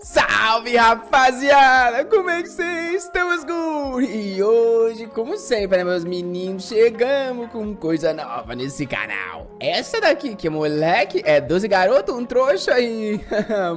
Salve, rapaziada! Como é que vocês estão, guri? E hoje, como sempre, né, meus meninos, chegamos com coisa nova nesse canal. Essa daqui, que moleque, é 12 garotos, um trouxa e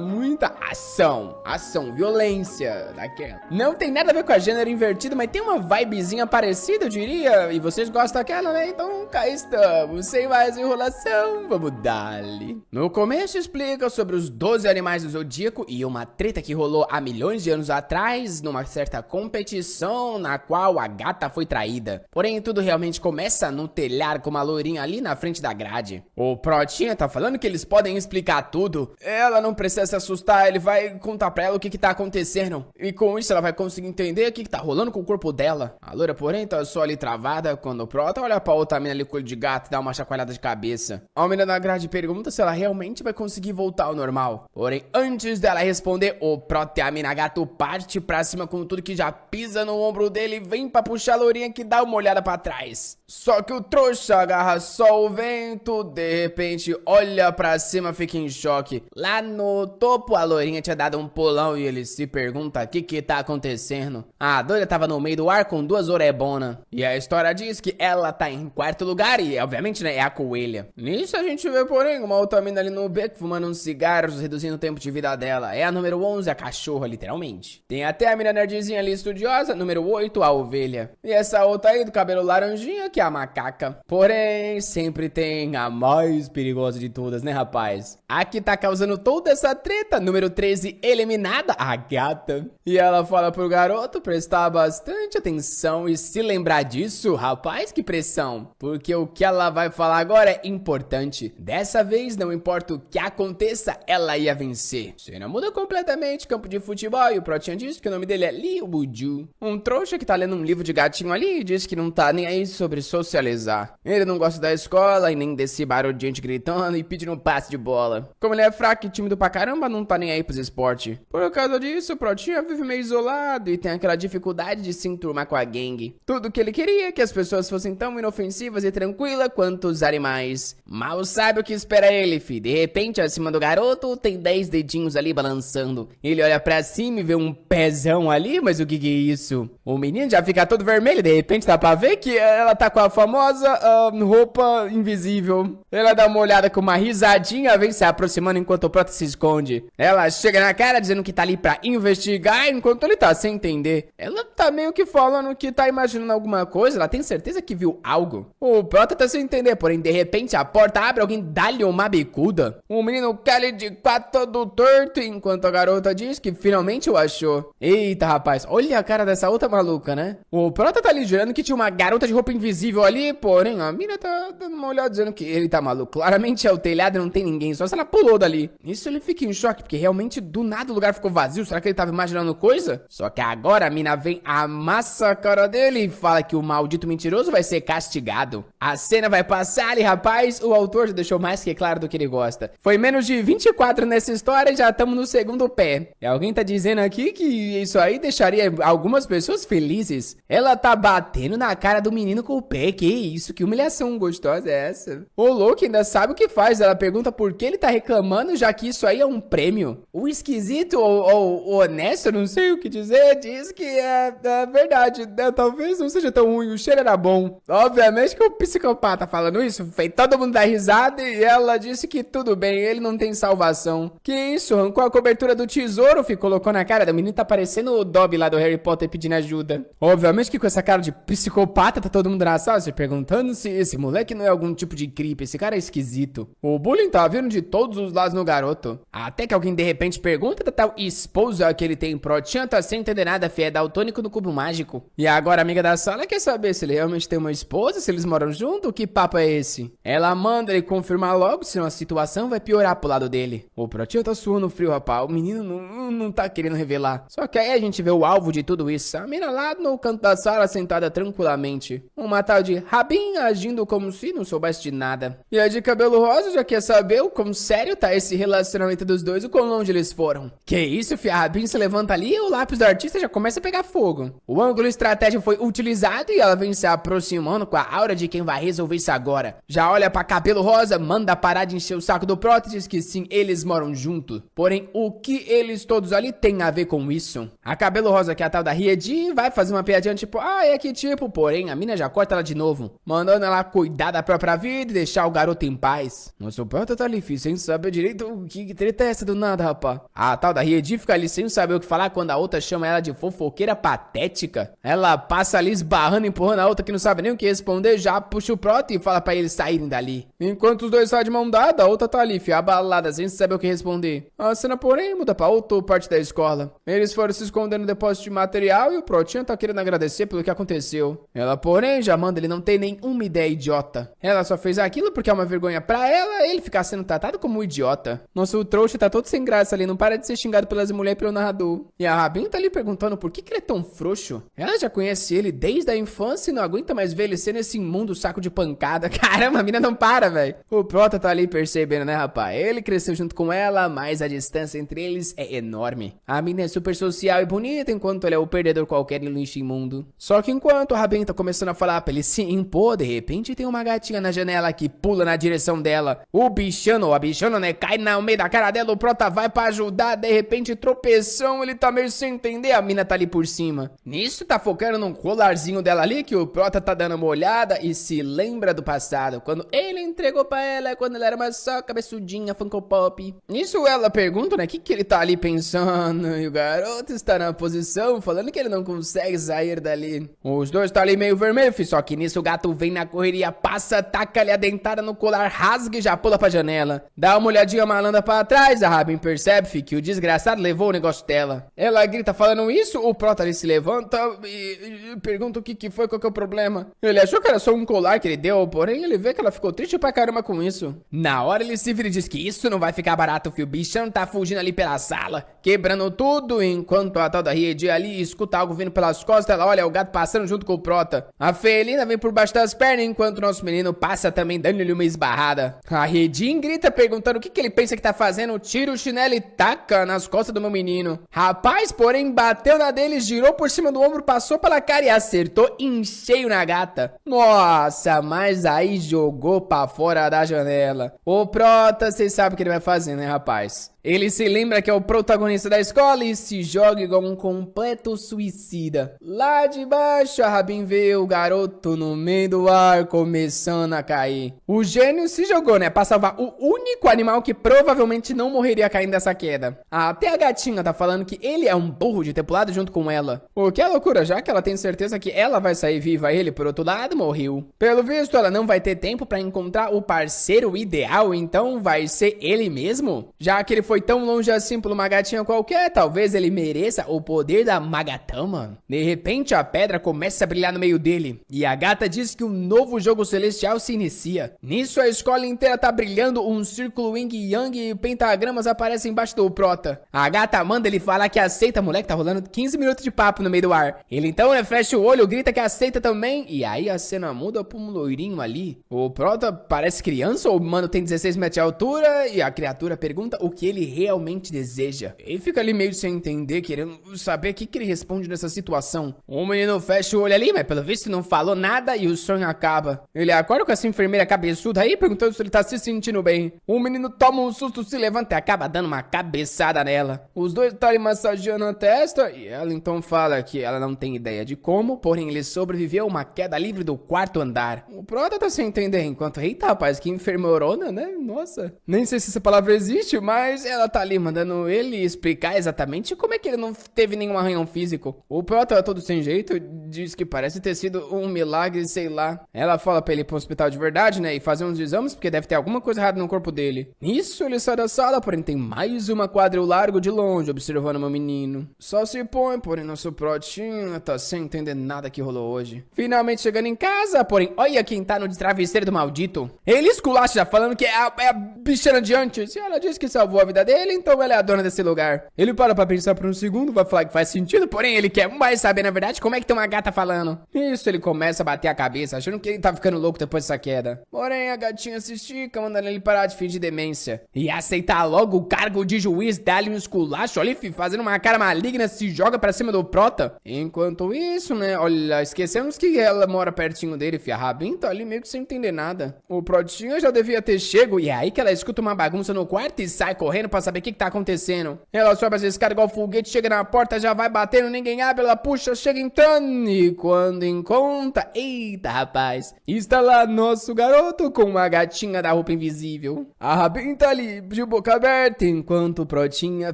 muita ação. Ação, violência, daquela. Não tem nada a ver com a gênero invertido, mas tem uma vibezinha parecida, eu diria. E vocês gostam daquela, né? Então cá estamos, sem mais enrolação, vamos dar-lhe. No começo explica sobre os 12 animais do zodíaco e uma treta que rolou há milhões de anos atrás, numa certa competição na qual a gata foi traída. Porém, tudo realmente começa no telhar com uma loirinha ali na frente da grade. O Protinha tá falando que eles podem explicar tudo. Ela não precisa se assustar, ele vai contar pra ela o que tá acontecendo. E com isso ela vai conseguir entender o que tá rolando com o corpo dela. A loira, porém, tá só ali travada quando o Prota olha pra outra mina ali com olho de gato e dá uma chacoalhada de cabeça. A mina na grade pergunta se ela realmente vai conseguir voltar ao normal. Porém, antes dela responder, o Prota e a mina gato parte pra cima com tudo que já pisa no ombro dele e vem pra puxar a lourinha que dá uma olhada pra trás. Só que o trouxa agarra só o vento, de repente olha pra cima, fica em choque. Lá no topo a lourinha tinha dado um pulão e ele se pergunta o que tá acontecendo. A doida tava no meio do ar com duas orebonas. E a história diz que ela tá em quarto lugar e obviamente, né, é a coelha. Nisso a gente vê, porém, uma outra mina ali no beco fumando uns cigarros, reduzindo o tempo de vida dela. É a número 11, a cachorra, literalmente. Tem até a mina nerdzinha ali estudiosa, número 8, a ovelha. E essa outra aí do cabelo laranjinha, que é a macaca. Porém, sempre tem a mais perigosa de todas, né, rapaz? A que tá causando toda essa treta, número 13, eliminada, a gata. E ela fala pro garoto prestar bastante atenção e se lembrar disso, rapaz, que pressão. Porque o que ela vai falar agora é importante. Dessa vez, não importa o que aconteça, ela ia vencer. Cena muda completamente, campo de futebol, e o Protinha diz que o nome dele é Liu Buju. Um trouxa que tá lendo um livro de gatinho ali e diz que não tá nem aí sobre socializar. Ele não gosta da escola e nem desse barulho de gente gritando e pedindo um passe de bola. Como ele é fraco e tímido pra caramba, não tá nem aí pros esportes. Por causa disso, o Protinha vive meio isolado e tem aquela dificuldade de se enturmar com a gangue. Tudo que ele queria é que as pessoas fossem tão inofensivas e tranquilas quanto os animais. Mal sabe o que espera ele, fi. De repente, acima do garoto, tem 10 dedinhos ali balançando. Ele olha pra cima e vê um pezão ali, mas o que é isso? O menino já fica todo vermelho, de repente dá pra ver que ela tá com a famosa roupa invisível. Ela dá uma olhada com uma risadinha, vem se aproximando enquanto o Prota se esconde. Ela chega na cara dizendo que tá ali pra investigar, enquanto ele tá sem entender. Ela tá meio que falando que tá imaginando alguma coisa, ela tem certeza que viu algo. O Prota tá sem entender, porém de repente a porta abre, alguém dá-lhe uma bicuda. O menino cai ali de quatro todo torto, enquanto a garota diz que finalmente o achou. Eita, rapaz, olha a cara dessa outra maluca, né? O Prota tá ali jurando que tinha uma garota de roupa invisível ali, porém a mina tá dando uma olhada dizendo que ele tá maluco. Claramente é o telhado e não tem ninguém, só se ela pulou dali. Isso ele fica em choque, porque realmente do nada o lugar ficou vazio. Será que ele tava imaginando coisa? Só que agora a mina vem, amassa a cara dele e fala que o maldito mentiroso vai ser castigado. A cena vai passar ali, rapaz, o autor já deixou mais que claro do que ele gosta. Foi menos de 24 nessa história e já estamos no segundo pé. E alguém tá dizendo aqui que isso aí deixaria algumas pessoas felizes. Ela tá batendo na cara do menino com o pé. Que isso? Que humilhação gostosa é essa? O louco ainda sabe o que faz. Ela pergunta por que ele tá reclamando, já que isso aí é um prêmio. O esquisito ou honesto, não sei o que dizer, diz que é verdade. Talvez não seja tão ruim, o cheiro era bom. Obviamente que o psicopata falando isso, fez todo mundo dar risada e ela disse que tudo bem, ele não tem salvação. Que isso? Arrancou a cobertura do tesouro, colocou na cara do menino, tá parecendo o Dobby lá do Harry Potter pedindo ajuda. Obviamente que com essa cara de psicopata tá todo mundo na sala se perguntando se esse moleque não é algum tipo de creep, esse cara é esquisito. O bullying tá vindo de todos os lados no garoto. Até que alguém de repente pergunta da tal esposa que ele tem. Protinha tá sem entender nada, fi, é daltônico no cubo mágico. E agora a amiga da sala quer saber se ele realmente tem uma esposa, se eles moram junto, que papo é esse? Ela manda ele confirmar logo, senão a situação vai piorar pro lado dele. O Protinha tá suando frio, rapaz. O menino não tá querendo revelar. Só que aí a gente vê o alvo de tudo isso. A mina lá no canto da sala, sentada tranquilamente. Uma tal de Rabin agindo como se não soubesse de nada. E a de cabelo rosa já quer saber o quão sério tá esse relacionamento dos dois e o quão longe eles foram. Que isso, fi? A Rabin se levanta ali e o lápis do artista já começa a pegar fogo. O ângulo estratégico foi utilizado e ela vem se aproximando com a aura de quem vai resolver isso agora. Já olha pra cabelo rosa, manda parar de encher o saco do Prota e diz que sim, eles moram juntos. Porém, o que eles todos ali têm a ver com isso? A cabelo rosa, que é a tal da Riedi, vai fazer uma piadinha tipo, é que tipo, porém, a mina já corta ela de novo, mandando ela cuidar da própria vida e deixar o garoto em paz. Nossa, o Prota tá difícil, sem saber direito o que treta é essa do nada, rapá. A tal da Riedi fica ali sem saber o que falar quando a outra chama ela de fofoqueira patética. Ela passa ali esbarrando, empurrando a outra que não sabe nem o que responder, já puxa o Prota e fala pra eles saírem dali. Enquanto os dois saem de mão dada, a outra tá ali, abalada, sem saber o que responder. A cena, porém, muda pra outra parte da escola. Eles foram se esconder no depósito de material e o Protinha tá querendo agradecer pelo que aconteceu. Ela, porém, já manda ele não ter nenhuma ideia idiota. Ela só fez aquilo porque é uma vergonha pra ela ele ficar sendo tratado como um idiota. Nossa, o trouxa tá todo sem graça ali, não para de ser xingado pelas mulheres e pelo narrador. E a Rabin tá ali perguntando por que ele é tão frouxo. Ela já conhece ele desde a infância e não aguenta mais ver ele sendo esse imundo saco de pancada. Caramba, a mina não para, velho. O Prota tá ali percebendo, né, rapaz? Ele cresceu junto com ela, mas a distância entre eles é enorme. A mina é super social e bonita, enquanto ele é o perdedor qualquer e lixo imundo. Só que enquanto a Rabin tá começando a falar pra ele se impor, de repente tem uma gatinha na janela que pula na direção dela. O bichano, ou a bichona, né, cai no meio da cara dela, o Prota vai pra ajudar, de repente tropeção, ele tá meio sem entender, a mina tá ali por cima. Nisso tá focando num colarzinho dela ali, que o Prota tá dando uma olhada e se lembra do passado, quando ele entregou pra ela, quando ela era uma só cabeçudinha, Funko Pop. Nisso ela pergunta, né, o que ele tá ali pensando, e o garoto está na posição, falando que ele não consegue sair dali. Os dois tá ali meio vermelho, só que nisso o gato vem na correria, passa, taca ali a dentada no colar, rasga e já pula pra janela. Dá uma olhadinha malandra pra trás, a Rabin percebe, que o desgraçado levou o negócio dela. Ela grita falando isso, o Prota ali se levanta e pergunta o que foi, qual que é o problema. Ele achou que era só um colar que ele deu, porém ele vê que ela ficou triste pra caramba com isso. Na hora ele se vira e diz que isso não vai ficar barato, o bichão tá fugindo ali pela sala, quebrando tudo, enquanto a tal da Riedi ali escuta algo vindo pelas costas, ela olha o gato passando junto com o Prota. A Felina vem por baixo das pernas, enquanto o nosso menino passa também dando-lhe uma esbarrada. A Riedi grita perguntando o que ele pensa que tá fazendo, tira o chinelo e taca nas costas do meu menino. Rapaz, porém, bateu na dele, girou por cima do ombro, passou pela cara e acertou em cheio na gata. Nossa, mas aí jogou pra fora da janela. O Prota, vocês sabem o que ele vai fazer, né, rapaz? Ele se lembra que é o protagonista da escola e se joga igual um completo suicida. Lá de baixo, a Rabin vê o garoto no meio do ar começando a cair. O gênio se jogou, né, pra salvar o único animal que provavelmente não morreria caindo dessa queda. Até a gatinha tá falando que ele é um burro de ter pulado junto com ela. O que é loucura, já que ela tem certeza que ela vai sair viva, ele, por outro lado, morreu. Pelo visto, ela não vai ter tempo pra encontrar o parceiro ideal, então vai ser ele mesmo? Já que ele foi tão longe assim por uma gatinha qualquer, talvez ele mereça o poder da Magatama. De repente, a pedra começa a brilhar no meio dele, e a gata diz que um novo jogo celestial se inicia. Nisso, a escola inteira tá brilhando, um círculo yin e yang e pentagramas aparecem embaixo do Prota. A gata manda ele falar que aceita, moleque, tá rolando 15 minutos de papo no meio do ar. Ele então, né, fecha o olho, grita que aceita também, e aí a cena muda pra um loirinho ali. O Prota parece criança, ou o mano tem 16 metros de altura, e a criatura pergunta o que ele realmente deseja. Ele fica ali meio sem entender, querendo saber o que ele responde nessa situação. O menino fecha o olho ali, mas pelo visto não falou nada e o sonho acaba. Ele acorda com essa enfermeira cabeçuda aí, perguntando se ele tá se sentindo bem. O menino toma um susto, se levanta e acaba dando uma cabeçada nela. Os dois estão ali massageando a testa e ela então fala que ela não tem ideia de como, porém ele sobreviveu a uma queda livre do 4º andar. O Prota tá sem entender, enquanto, eita rapaz, que enfermeirona, né? Nossa, nem sei se essa palavra existe, mas ela tá ali mandando ele explicar exatamente como é que ele não teve nenhum arranhão físico. O Prota, todo sem jeito, diz que parece ter sido um milagre, sei lá. Ela fala pra ele ir pro hospital de verdade, né, e fazer uns exames, porque deve ter alguma coisa errada no corpo dele. Nisso, ele sai da sala, porém tem mais uma quadra ao largo de longe, observando meu menino. Só se põe, porém nosso Protinha tá sem entender nada que rolou hoje. Finalmente chegando em casa, porém, olha quem tá no travesseiro do maldito. Ele esculacha já falando que é a bichana de antes, e ela diz que salvou a vida dele, então ela é a dona desse lugar. Ele para pra pensar por um segundo, vai falar que faz sentido, porém ele quer mais saber, na verdade, como é que tem uma gata falando. Isso, ele começa a bater a cabeça, achando que ele tá ficando louco depois dessa queda. Porém, a gatinha se estica, mandando ele parar de fingir demência. E aceitar logo o cargo de juiz, dá-lhe um esculacho ali, fazendo uma cara maligna, se joga pra cima do Prota. Enquanto isso, né, olha, esquecemos que ela mora pertinho dele, a Rabin tá ali meio que sem entender nada. O Protinha já devia ter chego, e é aí que ela escuta uma bagunça no quarto e sai correndo correndo pra saber o que tá acontecendo. Ela sobe as escadas igual foguete, chega na porta, já vai batendo, ninguém abre, ela puxa, chega entrando. E quando encontra, eita rapaz, está lá nosso garoto com uma gatinha da roupa invisível. A Rabin tá ali de boca aberta, enquanto o Protinha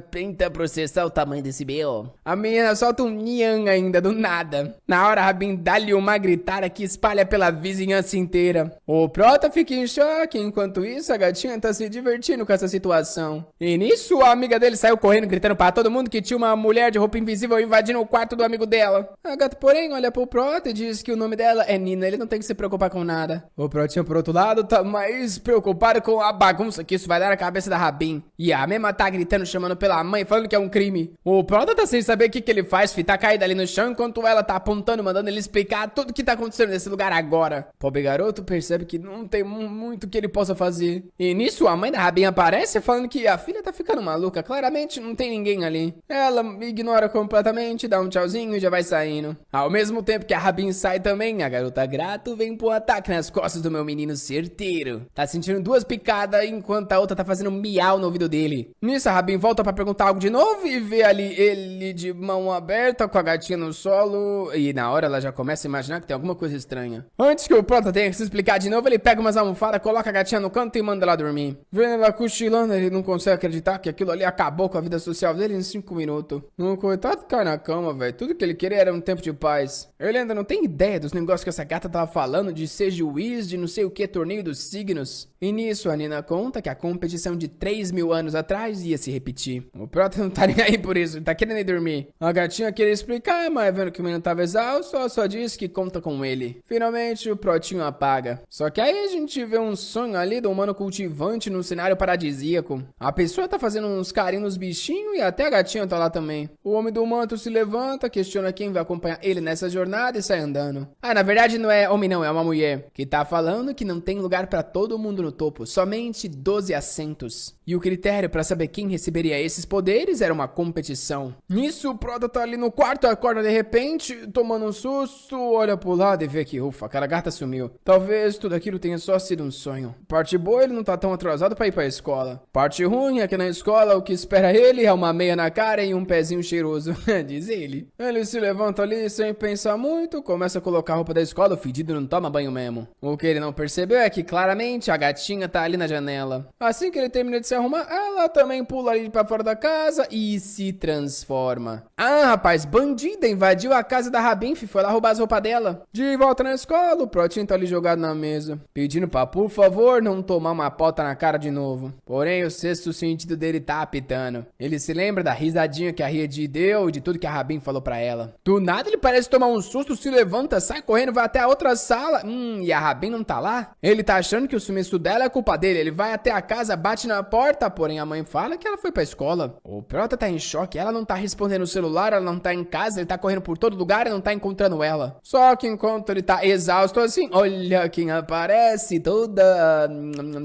tenta processar o tamanho desse B.O. A menina solta um nhan ainda do nada. Na hora a Rabin dá-lhe uma gritada que espalha pela vizinhança inteira. O Prota fica em choque, enquanto isso a gatinha tá se divertindo com essa situação. E nisso a amiga dele saiu correndo gritando pra todo mundo que tinha uma mulher de roupa invisível invadindo o quarto do amigo dela. A gata, porém, olha pro Prota e diz que o nome dela é Nina, ele não tem que se preocupar com nada. O Protinha, por outro lado, tá mais preocupado com a bagunça que isso vai dar na cabeça da Rabin. E a mesma tá gritando, chamando pela mãe, falando que é um crime. O Prota tá sem saber o que ele faz, tá caído ali no chão, enquanto ela tá apontando, mandando ele explicar tudo o que tá acontecendo nesse lugar agora. Pobre garoto percebe que não tem muito que ele possa fazer. E nisso a mãe da Rabin aparece falando que a filha tá ficando maluca, claramente não tem ninguém ali. Ela ignora completamente, dá um tchauzinho e já vai saindo. Ao mesmo tempo que a Rabin sai também, a garota Grato vem pro ataque nas costas do meu menino certeiro. Tá sentindo duas picadas enquanto a outra tá fazendo miau no ouvido dele. Nisso a Rabin volta pra perguntar algo de novo e vê ali ele de mão aberta com a gatinha no solo. E na hora ela já começa a imaginar que tem alguma coisa estranha. Antes que o Prota tenha que se explicar de novo, ele pega umas almofadas, coloca a gatinha no canto e manda ela dormir. Vendo ela cochilando, ele não consegue acreditar que aquilo ali acabou com a vida social dele em 5 minutos. Um coitado cai na cama, velho. Tudo que ele queria era um tempo de paz. Ele ainda não tem ideia dos negócios que essa gata tava falando de ser juiz de não sei o que, torneio dos signos. E nisso a Nina conta que a competição de 3.000 anos atrás ia se repetir. O Prota não tá nem aí por isso, ele tá querendo ir dormir. A gatinha queria explicar, mas vendo que o menino tava exausto, ela só disse que conta com ele. Finalmente o Protinho apaga. Só que aí a gente vê um sonho ali do humano cultivante no cenário paradisíaco. A pessoa tá fazendo uns carinhos nos bichinhos e até a gatinha tá lá também. O homem do manto se levanta, questiona quem vai acompanhar ele nessa jornada e sai andando. Ah, na verdade não é homem não, é uma mulher. Que tá falando que não tem lugar pra todo mundo no topo, somente 12 assentos. E o critério pra saber quem receberia esses poderes era uma competição. Nisso o Prota tá ali no quarto, acorda de repente, tomando um susto, olha pro lado e vê que ufa, aquela gata sumiu. Talvez tudo aquilo tenha só sido um sonho. Parte boa, ele não tá tão atrasado pra ir pra escola. Parte ruim é que na escola o que espera ele é uma meia na cara e um pezinho cheiroso, diz ele. Ele se levanta ali sem pensar muito, começa a colocar a roupa da escola, o fedido não toma banho mesmo. O que ele não percebeu é que claramente a gatinha tá ali na janela. Assim que ele termina de se arrumar, ela também pula ali pra fora da casa e se transforma. Ah, rapaz, bandida invadiu a casa da Rabin, foi lá roubar as roupas dela. De volta na escola, o Protinho tá ali jogado na mesa, pedindo pra, por favor, não tomar uma pota na cara de novo. Porém, o sexto sentido dele tá apitando. Ele se lembra da risadinha que a Riedi deu e de tudo que a Rabin falou pra ela. Do nada ele parece tomar um susto, se levanta, sai correndo, vai até a outra sala. E a Rabin não tá lá? Ele tá achando que o sumiço dela é culpa dele. Ele vai até a casa, bate na porta, porém a mãe fala que ela foi pra escola. O Prota tá em choque, ela não tá respondendo o celular, ela não tá em casa, ele tá correndo por todo lugar e não tá encontrando ela. Só que enquanto ele tá exausto assim, olha quem aparece, toda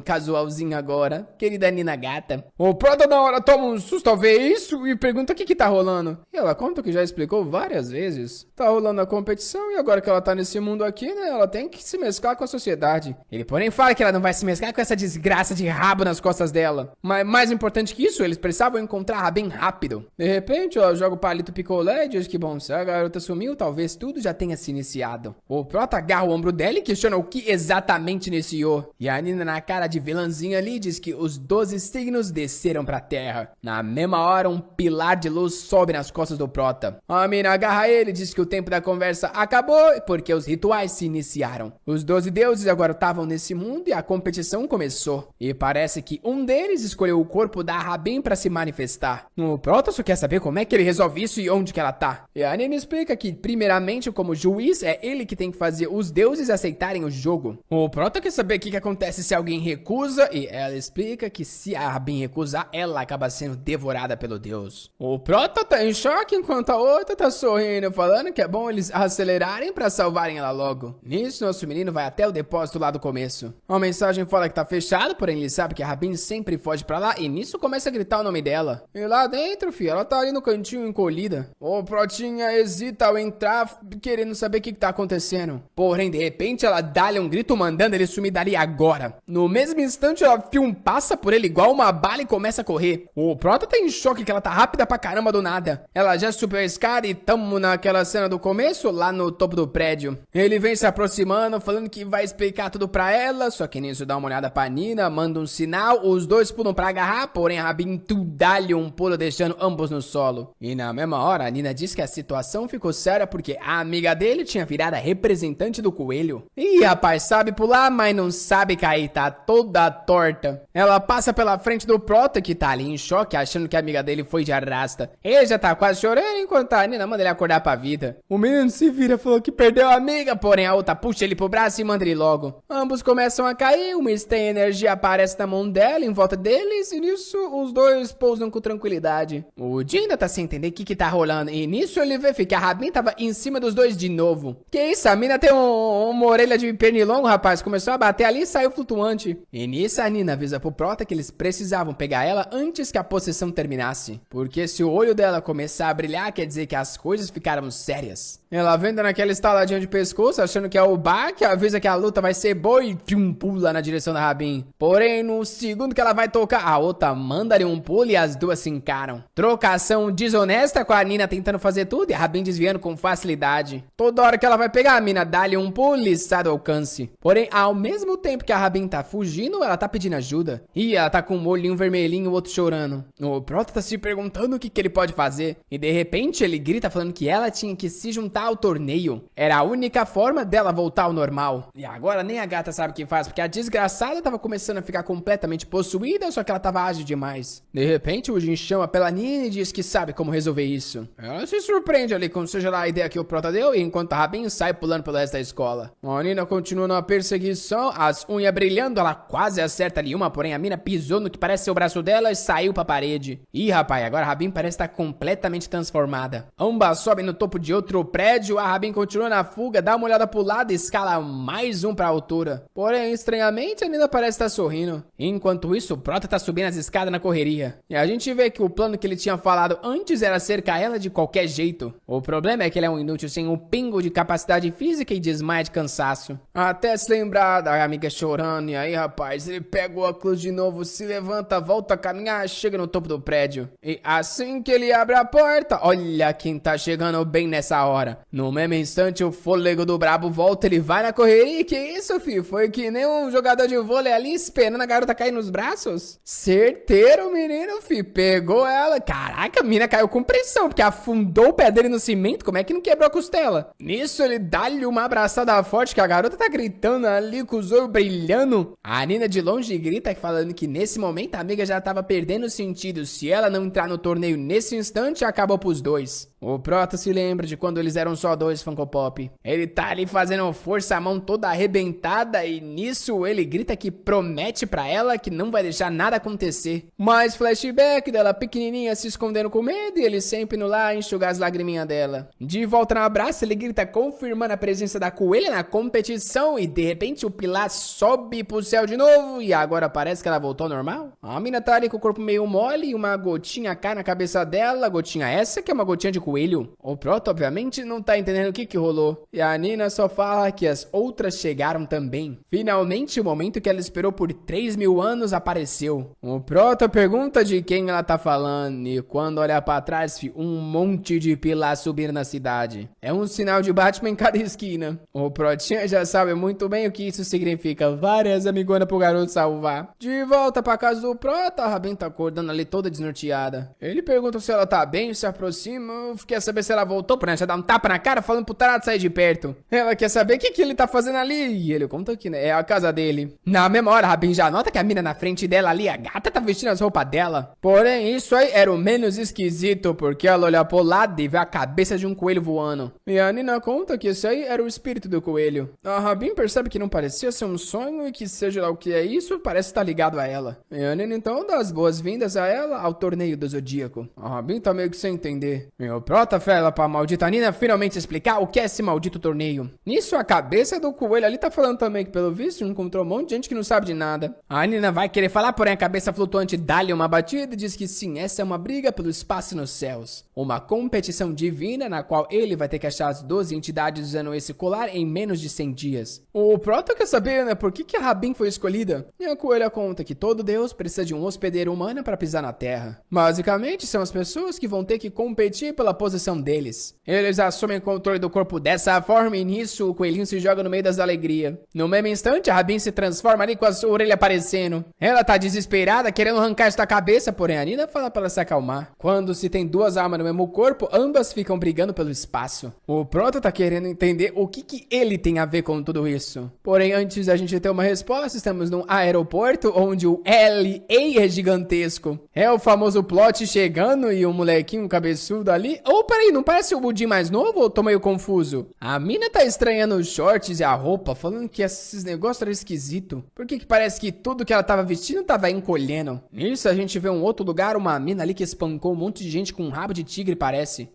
casualzinha agora, querida Nina Gata. O Prota na hora toma um susto ao ver isso e pergunta o que tá rolando. E ela conta que já explicou várias vezes. Tá rolando a competição e agora que ela tá nesse mundo aqui, né, ela tem que se mesclar com a sociedade. Ele porém fala que ela não vai se mesclar com essa desgraça de rabo nas costas dela. Mas mais importante que isso, eles precisavam encontrar a Rabin rápido. De repente, ela joga o palito picolé e diz que, bom, se a garota sumiu, talvez tudo já tenha se iniciado. O Prota agarra o ombro dela e questiona o que exatamente iniciou. E a Nina, na cara de vilãzinha ali, diz que os 12 signos desceram pra terra. Na mesma hora, um pilar de luz sobe nas costas do Prota. A mina agarra ele e diz que o tempo da conversa acabou porque os rituais se iniciaram. Os 12 deuses agora estavam nesse mundo e a competição começou. E parece que um deles escolheu o corpo da Rabin pra se manifestar. O Prota só quer saber como é que ele resolve isso e onde que ela tá. E a Nina explica que, primeiramente, como juiz, é ele que tem que fazer os deuses aceitarem o jogo. O Prota quer saber o que acontece se alguém recusa e ela explica que se a Rabin recusar, ela acaba sendo devorada pelo deus. O Prota tá em choque enquanto a outra tá sorrindo, falando que é bom eles acelerarem pra salvarem ela logo. Nisso, nosso menino vai até o depósito lá do começo. A mensagem fala que tá fechado, porém ele sabe que a Rabin sempre foge pra lá e nisso começa a gritar o nome dela. E lá dentro, filho, ela tá ali no cantinho encolhida. O Protinha hesita ao entrar, querendo saber o que tá acontecendo. Porém, de repente, ela dá-lhe um grito mandando ele sumir dali agora. No mesmo instante, ela passa por ele igual uma bala e começa a correr. O Prota tá em choque que ela tá rápida pra caramba do nada. Ela já subiu a escada e tamo naquela cena do começo, lá no topo do prédio. Ele vem se aproximando, falando que vai explicar tudo pra ela, só que nisso dá uma olhada pra Nina, manda um sinal, os dois pulam pra agarrar, porém a Rabin dá-lhe um pulo deixando ambos no solo. E na mesma hora, a Nina diz que a situação ficou séria porque a amiga dele tinha virado a representante do coelho. Ih, rapaz, sabe pular, mas não sabe cair, tá toda torta. Ela passa pela frente do Prota, que tá ali em choque, achando que a amiga dele foi de arrasta. Ele já tá quase chorando, enquanto a Nina manda ele acordar pra vida. O menino se vira, falou que perdeu a amiga, porém a outra puxa ele pro braço e manda ele logo. Ambos começam a cair, uma estranha energia aparece na mão dela, em volta deles, e nisso os dois pousam com tranquilidade. O Jin ainda tá sem entender o que tá rolando, e nisso ele vê que a Rabin tava em cima dos dois de novo. Que isso, a mina tem uma orelha de pernilongo, rapaz, começou a bater ali e saiu flutuante. E nisso a Nina avisa pro Prota que eles precisavam pegar ela antes que a possessão terminasse, porque se o olho dela começar a brilhar, quer dizer que as coisas ficaram sérias. Ela vem dando aquela estaladinha de pescoço, achando que é o Bar, que avisa que a luta vai ser boa e pula na direção da Rabin. Porém, no segundo que ela vai tocar, a outra manda-lhe um pulo e as duas se encaram. Trocação desonesta com a Nina tentando fazer tudo e a Rabin desviando com facilidade. Toda hora que ela vai pegar a mina, dá-lhe um pulo e sai do alcance. Porém, ao mesmo tempo que a Rabin tá fugindo, ela tá pedindo ajuda. E ela tá com um olhinho vermelhinho e o outro chorando. O Prota tá se perguntando o que ele pode fazer. E de repente ele grita falando que ela tinha que se juntar ao torneio. Era a única forma dela voltar ao normal. E agora nem a gata sabe o que faz, porque a desgraçada tava começando a ficar completamente possuída, só que ela tava ágil demais. De repente o Jin chama pela Nina e diz que sabe como resolver isso. Ela se surpreende ali com seja lá a ideia que o Prota deu, e enquanto a Rabin sai pulando pelo resto da escola. A Nina continua na perseguição, as unhas brilhando, ela quase acerta ali uma, porém a mina pisou no que parece ser o braço dela e saiu pra parede. Ih, rapaz, agora a Rabin parece estar completamente transformada. Ambas sobem no topo de outro prédio, a Rabin continua na fuga, dá uma olhada pro lado e escala mais um pra altura. Porém, estranhamente, a Nina parece estar sorrindo. Enquanto isso, o Prota tá subindo as escadas na correria. E a gente vê que o plano que ele tinha falado antes era cercar ela de qualquer jeito. O problema é que ele é um inútil sem um pingo de capacidade física e desmaia de cansaço. Até se lembrar da amiga chorando, e aí, rapaz, ele pega o óculos de novo, se levanta, volta a caminhar, chega no topo do prédio. E assim que ele abre a porta, olha quem tá chegando bem nessa hora. No mesmo instante, o fôlego do brabo volta, ele vai na correria. Que isso, filho? Foi que nem um jogador de vôlei ali esperando a garota cair nos braços? Certeiro, menino, filho. Pegou ela. Caraca, a mina caiu com pressão, porque afundou o pé dele no cimento. Como é que não quebrou a costela? Nisso, ele dá-lhe uma abraçada forte, que a garota tá gritando ali com os olhos brilhando. A Nina de longe grita, falando que nesse momento a amiga já tava perdendo o sentido. Se ela não entrar no torneio nesse instante, acabou pros dois. O Prota se lembra de quando eles eram só dois Funko Pop. Ele tá ali fazendo força, a mão toda arrebentada, e nisso ele grita que promete pra ela que não vai deixar nada acontecer. Mais flashback dela pequenininha se escondendo com medo e ele sempre indo lá enxugar as lagriminhas dela. De volta no abraço, ele grita confirmando a presença da coelha na competição e de repente o pilar sobe pro céu de novo e agora parece que ela voltou ao normal. A mina tá ali com o corpo meio mole e uma gotinha cai na cabeça dela, gotinha essa que é uma gotinha de coelho. O Prota obviamente não tá entendendo o que rolou. E a Nina só fala que as outras chegaram também. Finalmente o momento que ela esperou por 3.000 anos apareceu. O Prota pergunta de quem ela tá falando e quando olha pra trás, um monte de pilar subindo na cidade. É um sinal de Batman em cada esquina. O Protinha já sabe muito bem o que isso significa. Várias amigonas pro garoto salvar. De volta pra casa do Prota, a Rabin tá acordando ali toda desnorteada. Ele pergunta se ela tá bem, se aproxima. Quer saber se ela voltou pra já dar um tapa na cara, falando pro tarado sair de perto. Ela quer saber o que ele tá fazendo ali. E ele conta que é a casa dele. Na mesma hora, a Rabin já nota que a mina na frente dela ali, a gata tá vestindo as roupas dela. Porém, isso aí era o menos esquisito, porque ela olha pro lado e vê a cabeça de um coelho voando. E a Nina conta que isso aí era o espírito do coelho. A Rabin percebe que não parecia ser um sonho e que seja lá o que é isso, parece estar ligado a ela. E a Nina então dá as boas-vindas a ela ao torneio do Zodíaco. A Rabin tá meio que sem entender. E o Prota fala pra maldita Nina finalmente explicar o que é esse maldito torneio. Nisso, a cabeça do coelho ali tá falando também que, pelo visto, encontrou um monte de gente que não sabe de nada. A Nina vai querer falar, porém a cabeça flutuante dá-lhe uma batida e diz que sim, essa é uma briga pelo espaço nos céus. Uma competição divina na qual ele vai ter que achar as 12 entidades usando esse colar em menos de 100 dias. O Prota quer saber, né, por que a Rabin foi escolhida? E a coelha conta que todo Deus precisa de um hospedeiro humano para pisar na Terra. Basicamente, são as pessoas que vão ter que competir pela posição deles. Eles assumem o controle do corpo dessa forma e nisso o coelhinho se joga no meio das alegrias. No mesmo instante, a Rabin se transforma ali com a sua orelha aparecendo. Ela tá desesperada, querendo arrancar esta cabeça, porém a Nina fala para ela se acalmar. Quando se tem duas almas no mesmo corpo, ambas ficam brigando pelo espaço. O Proto tá querendo entender o que ele tem a ver com tudo isso. Porém, antes da gente ter uma resposta, estamos num aeroporto onde o LA é gigantesco. É o famoso plot chegando e um molequinho cabeçudo ali. Oh, peraí, não parece o Budinho mais novo ou tô meio confuso? A mina tá estranhando os shorts e a roupa, falando que esses negócios eram esquisitos. Por que parece que tudo que ela tava vestindo tava encolhendo? Nisso a gente vê um outro lugar, uma mina ali que espancou um monte de gente com um rabo de tigre, parece.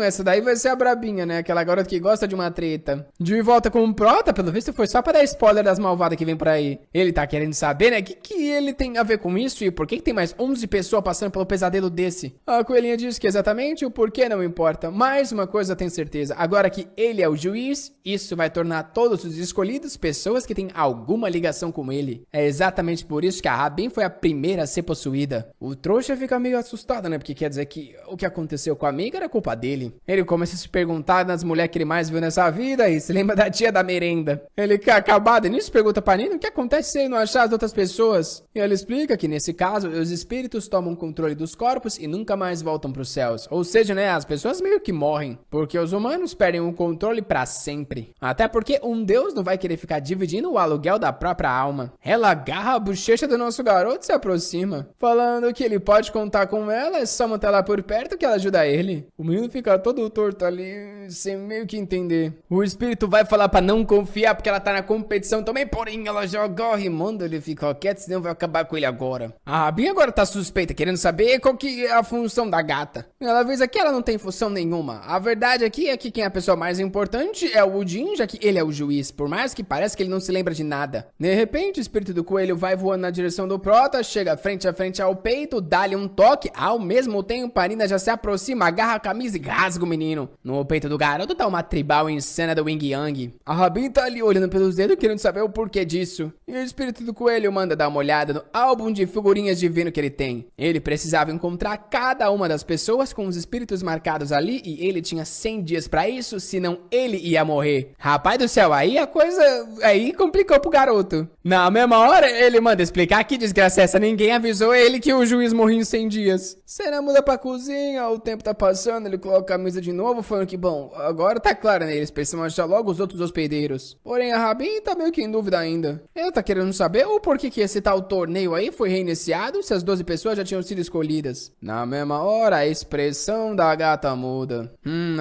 Essa daí vai ser a brabinha, né? Aquela garota que gosta de uma treta. De volta com o Prota, pelo visto foi só pra dar spoiler das malvadas que vem por aí. Ele tá querendo saber, né? O que ele tem a ver com isso e por que tem mais 11 pessoas passando pelo pesadelo desse? A coelhinha diz que exatamente o porquê não importa. Mas uma coisa eu tenho certeza. Agora que ele é o juiz, isso vai tornar todos os escolhidos pessoas que têm alguma ligação com ele. É exatamente por isso que a Rabin foi a primeira a ser possuída. O trouxa fica meio assustado, né? Porque quer dizer que o que aconteceu com a amiga era culpa dele. Ele começa a se perguntar nas mulheres que ele mais viu nessa vida e se lembra da tia da merenda. Ele quer acabado e nisso pergunta pra Nina o que acontece se ele não achar as outras pessoas. E ela explica que nesse caso os espíritos tomam controle dos corpos e nunca mais voltam pros céus. Ou seja, né, as pessoas meio que morrem, porque os humanos perdem o controle pra sempre. Até porque um deus não vai querer ficar dividindo o aluguel da própria alma. Ela agarra a bochecha do nosso garoto e se aproxima, falando que ele pode contar com ela, é só manter ela por perto que ela ajuda ele. O menino fica todo torto ali, sem meio que entender. O espírito vai falar pra não confiar porque ela tá na competição também, porém ela joga o Raimundo, ele fica quieto, senão vai acabar com ele agora. A Rabin agora tá suspeita, querendo saber qual que é a função da gata. Ela avisa que ela não tem função nenhuma. A verdade aqui é que quem é a pessoa mais importante é o Udin, já que ele é o juiz, por mais que pareça que ele não se lembra de nada. De repente, o espírito do coelho vai voando na direção do Prota, chega frente a frente ao peito, dá-lhe um toque, ao mesmo tempo a Nina já se aproxima, agarra a camisa e rasga o menino. No peito do garoto tá uma tribal insana do Wing Yang. A Rabin tá ali olhando pelos dedos, querendo saber o porquê disso. E o espírito do coelho manda dar uma olhada no álbum de figurinhas divino que ele tem. Ele precisava encontrar cada uma das pessoas com os espíritos marcados ali e ele tinha 100 dias pra isso, senão ele ia morrer. Rapaz do céu, aí a coisa aí complicou pro garoto. Na mesma hora, ele manda explicar que desgraça é essa, ninguém avisou ele que o juiz morria em 100 dias. Cena muda pra cozinha, o tempo tá passando, ele coloca a camisa de novo, falando que, bom, agora tá claro, né, eles precisam achar logo os outros hospedeiros. Porém, a Rabin tá meio que em dúvida ainda. Ela tá querendo saber o porquê que esse tal torneio aí foi reiniciado se as 12 pessoas já tinham sido escolhidas. Na mesma hora, a expressão da gata muda.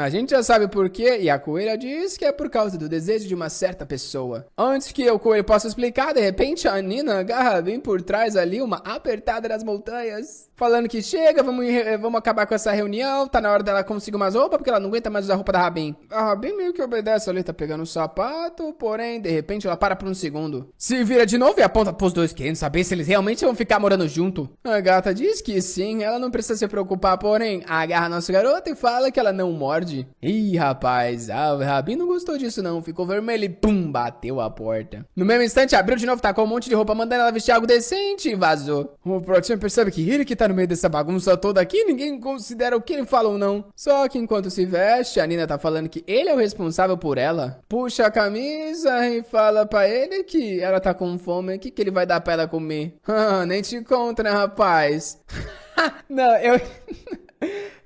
A gente já sabe o porquê e a coelha diz que é por causa do desejo de uma certa pessoa. Antes que o coelho possa explicar, de repente a Nina agarra bem por trás ali uma apertada das montanhas, falando que chega, vamos acabar com essa reunião, tá na hora dela conseguir umas roupas porque ela não aguenta mais usar a roupa da Rabin. A Rabin meio que obedece ali, tá pegando o sapato, porém, de repente ela para por um segundo. Se vira de novo e aponta pros dois, querendo saber se eles realmente vão ficar morando junto. A gata diz que sim, ela não precisa se preocupar, porém, agarra nosso garoto e fala que ela não morde. Ih, rapaz, a Rabin não gostou disso não, ficou vermelho e pum, bateu a porta. No mesmo instante, abriu de novo, tacou um monte de roupa, mandando ela vestir algo decente e vazou. O Protinho percebe que ele que tá no meio dessa bagunça toda aqui, ninguém considera o que ele fala ou não. Só que enquanto se veste, a Nina tá falando que ele é o responsável por ela. Puxa a camisa e fala pra ele que ela tá com fome, o que ele vai dar pra ela comer? Nem te conta, né, rapaz? Não,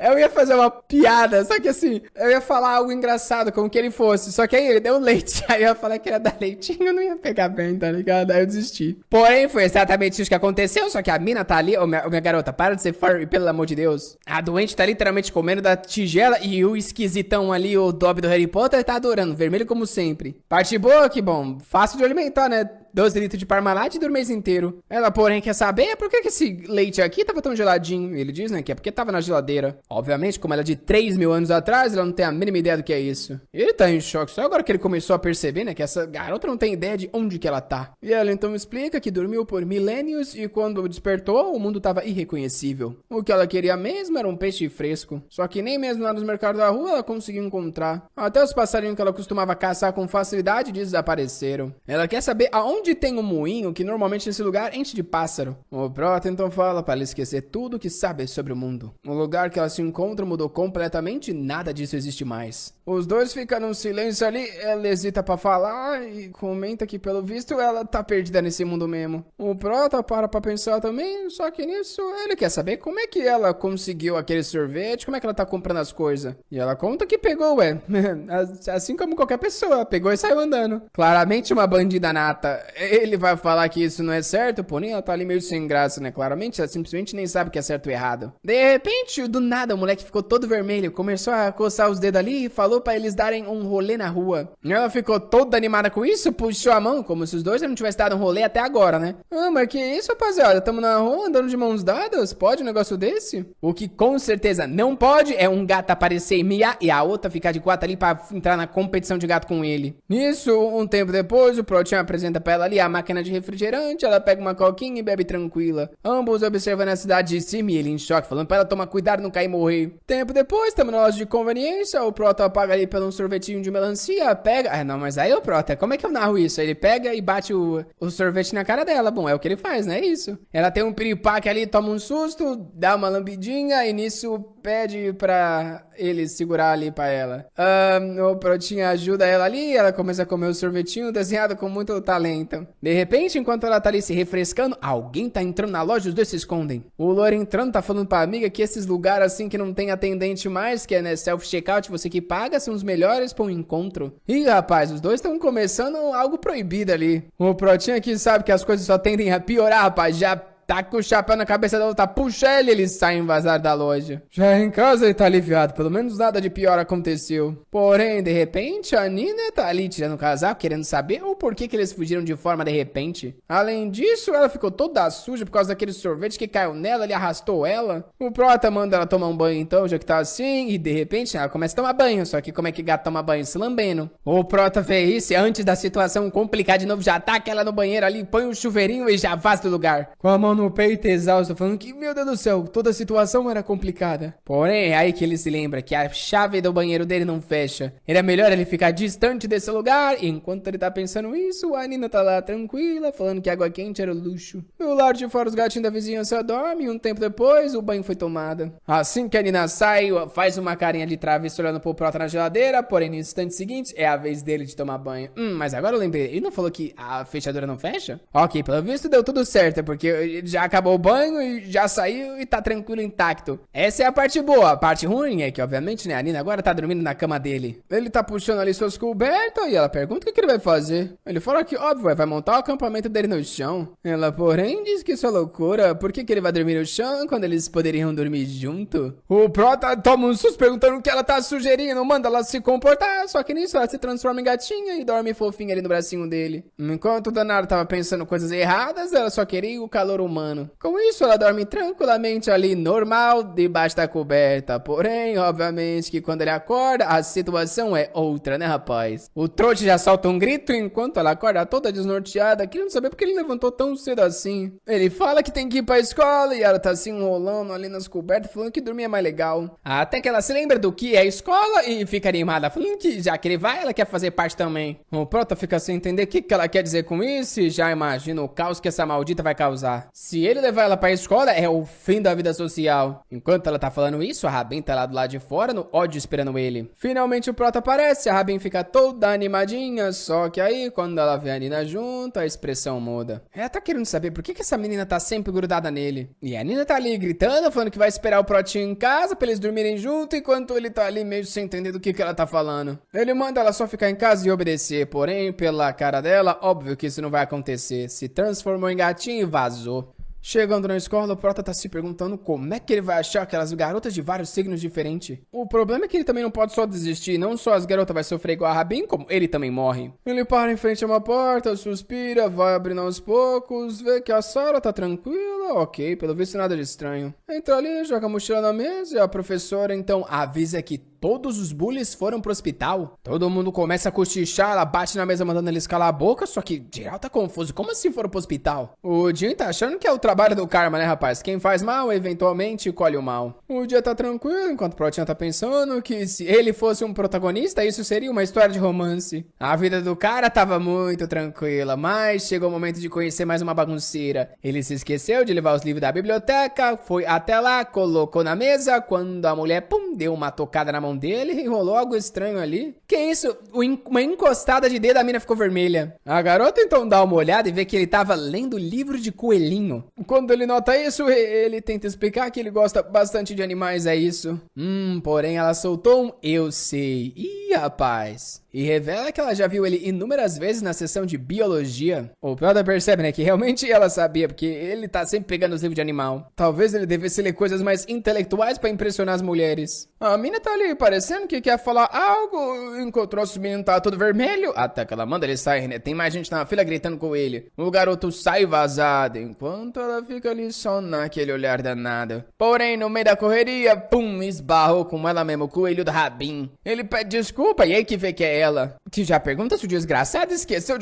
eu ia fazer uma piada, só que assim, eu ia falar algo engraçado, como que ele fosse, só que aí ele deu leite, aí eu ia falar que ele ia dar leitinho, eu não ia pegar bem, tá ligado? Aí eu desisti. Porém, foi exatamente isso que aconteceu, só que a mina tá ali, minha garota, para de ser furry, pelo amor de Deus. A doente tá literalmente comendo da tigela e o esquisitão ali, o Dobby do Harry Potter, tá adorando, vermelho como sempre. Parte boa, que bom, fácil de alimentar, né? 12 litros de Parmalat e dura o mês inteiro. Ela, porém, quer saber por que esse leite aqui tava tão geladinho. Ele diz, né, que é porque tava na geladeira. Obviamente, como ela é de 3 mil anos atrás, ela não tem a mínima ideia do que é isso. Ele tá em choque, só agora que ele começou a perceber, né, que essa garota não tem ideia de onde que ela tá. E ela então explica que dormiu por milênios e quando despertou, o mundo tava irreconhecível. O que ela queria mesmo era um peixe fresco. Só que nem mesmo lá nos mercados da rua ela conseguiu encontrar. Até os passarinhos que ela costumava caçar com facilidade desapareceram. Ela quer saber aonde tem um moinho que normalmente esse lugar enche de pássaro. O Prota então fala para ela esquecer tudo que sabe sobre o mundo. O lugar que ela se encontra mudou completamente e nada disso existe mais. Os dois ficam num silêncio ali, ela hesita pra falar e comenta que pelo visto ela tá perdida nesse mundo mesmo. O Prota para pra pensar também, só que nisso ele quer saber como é que ela conseguiu aquele sorvete, como é que ela tá comprando as coisas. E ela conta que pegou, assim como qualquer pessoa, ela pegou e saiu andando. Claramente uma bandida nata. Ele vai falar que isso não é certo, porém ela tá ali meio sem graça, né? Claramente ela simplesmente nem sabe o que é certo ou errado. De repente, do nada, o moleque ficou todo vermelho, começou a coçar os dedos ali e falou pra eles darem um rolê na rua. Ela ficou toda animada com isso, puxou a mão, como se os dois não tivessem dado um rolê até agora, né? Ah, mas que isso, rapaziada? Tamo na rua andando de mãos dadas? Pode um negócio desse? O que com certeza não pode é um gato aparecer e miar e a outra ficar de quatro ali pra entrar na competição de gato com ele. Nisso, um tempo depois, o Protinho apresenta pra ela ali a máquina de refrigerante, ela pega uma coquinha e bebe tranquila. Ambos observando a cidade de cima e ele em choque, falando pra ela tomar cuidado, não cair e morrer. Tempo depois, tamo na loja de conveniência, o Prota paga ali pelo um sorvetinho de melancia, pega... Ah, não, mas aí o Prota, como é que eu narro isso? Ele pega e bate o sorvete na cara dela. Bom, é o que ele faz, né? É isso. Ela tem um piripaque ali, toma um susto, dá uma lambidinha e nisso pede pra ele segurar ali pra ela. O Protinho ajuda ela ali, ela começa a comer o sorvetinho desenhado com muito talento. De repente, enquanto ela tá ali se refrescando, alguém tá entrando na loja e os dois se escondem. O Louro entrando tá falando pra amiga que esses lugares assim que não tem atendente mais, que é, né, self-checkout, você que paga, são os melhores pra um encontro. Ih, rapaz, os dois estão começando algo proibido ali. O Protinho aqui sabe que as coisas só tendem a piorar, rapaz, já tá com o chapéu na cabeça da outra, puxa ele, eles saem vazar da loja. Já em casa ele tá aliviado, pelo menos nada de pior aconteceu. Porém, de repente, a Nina tá ali tirando o casaco, querendo saber o porquê que eles fugiram de forma de repente. Além disso, ela ficou toda suja por causa daquele sorvete que caiu nela, ele arrastou ela. O Prota manda ela tomar um banho então, já que tá assim, e de repente ela começa a tomar banho, só que como é que gato toma banho? Se lambendo. O Prota vê isso e antes da situação complicar de novo, já taca ela no banheiro ali, põe um chuveirinho e já vaza do lugar. Com a mão no peito exausto, falando que, meu Deus do céu, toda a situação era complicada. Porém, é aí que ele se lembra que a chave do banheiro dele não fecha. Era melhor ele ficar distante desse lugar. E enquanto ele tá pensando isso, a Nina tá lá tranquila, falando que água quente era luxo. No lado de fora, os gatinhos da vizinhança dormem e um tempo depois, o banho foi tomado. Assim que a Nina sai, faz uma carinha de travessa olhando pro Prota na geladeira, porém no instante seguinte, é a vez dele de tomar banho. Mas agora eu lembrei, ele não falou que a fechadura não fecha? Ok, pelo visto deu tudo certo, é porque ele já acabou o banho e já saiu e tá tranquilo, intacto. Essa é a parte boa. A parte ruim é que, obviamente, né, a Nina agora tá dormindo na cama dele. Ele tá puxando ali suas cobertas e ela pergunta o que ele vai fazer. Ele fala que, óbvio, vai montar o acampamento dele no chão. Ela, porém, diz que isso é loucura. Por que ele vai dormir no chão quando eles poderiam dormir junto? O Prota toma um susto perguntando que ela tá sujeirinha, não manda ela se comportar. Só que nisso ela se transforma em gatinha e dorme fofinha ali no bracinho dele. Enquanto o danado tava pensando coisas erradas, ela só queria o calor humano. Com isso, ela dorme tranquilamente ali, normal, debaixo da coberta. Porém, obviamente que quando ele acorda, a situação é outra, né, rapaz? O Trote já solta um grito enquanto ela acorda toda desnorteada, querendo saber por que ele levantou tão cedo assim. Ele fala que tem que ir pra escola e ela tá se enrolando ali nas cobertas, falando que dormir é mais legal. Até que ela se lembra do que é a escola e fica animada, falando que já que ele vai, ela quer fazer parte também. O Prota fica sem entender o que ela quer dizer com isso e já imagina o caos que essa maldita vai causar. Se ele levar ela pra escola, é o fim da vida social. Enquanto ela tá falando isso, a Rabin tá lá do lado de fora, no ódio, esperando ele. Finalmente o Prota aparece, a Rabin fica toda animadinha, só que aí, quando ela vê a Nina junto, a expressão muda. Ela tá querendo saber por que essa menina tá sempre grudada nele. E a Nina tá ali gritando, falando que vai esperar o Protinho em casa pra eles dormirem junto, enquanto ele tá ali meio sem entender do que ela tá falando. Ele manda ela só ficar em casa e obedecer, porém, pela cara dela, óbvio que isso não vai acontecer. Se transformou em gatinho e vazou. Chegando na escola, o Prota tá se perguntando como é que ele vai achar aquelas garotas de vários signos diferentes. O problema é que ele também não pode só desistir, não só as garotas vai sofrer igual a Rabin, como ele também morre. Ele para em frente a uma porta, suspira, vai abrindo aos poucos, vê que a sala tá tranquila, ok, pelo visto nada de estranho. Entra ali, joga a mochila na mesa e a professora então avisa que todos os bullies foram pro hospital. Todo mundo começa a cochichar, ela bate na mesa mandando eles calar a boca, só que geral tá confuso. Como assim foram pro hospital? O Jim tá achando que é o trabalho do karma, né, rapaz? Quem faz mal, eventualmente, colhe o mal. O dia tá tranquilo, enquanto o Protinha tá pensando que se ele fosse um protagonista, isso seria uma história de romance. A vida do cara tava muito tranquila, mas chegou o momento de conhecer mais uma bagunceira. Ele se esqueceu de levar os livros da biblioteca, foi até lá, colocou na mesa, quando a mulher, pum, deu uma tocada na mão dele e rolou algo estranho ali. Que isso? Uma encostada de dedo, a mina ficou vermelha. A garota então dá uma olhada e vê que ele tava lendo livro de coelhinho. Quando ele nota isso, ele tenta explicar que ele gosta bastante de animais, é isso. Porém ela soltou um eu sei. Ih, rapaz. E revela que ela já viu ele inúmeras vezes na sessão de biologia. O Prota percebe, né, que realmente ela sabia, porque ele tá sempre pegando os livros de animal. Talvez ele devesse ler coisas mais intelectuais pra impressionar as mulheres. A mina tá ali, parecendo que quer falar algo, encontrou os meninos, tá todo vermelho. Até que ela manda ele sair, né, tem mais gente na fila gritando com ele. O garoto sai vazado, enquanto ela fica ali só naquele olhar danado. Porém, no meio da correria, pum, esbarrou com ela mesmo, o coelho da Rabin. Ele pede desculpa e aí que vê que é ela. Que já pergunta se o desgraçado esqueceu de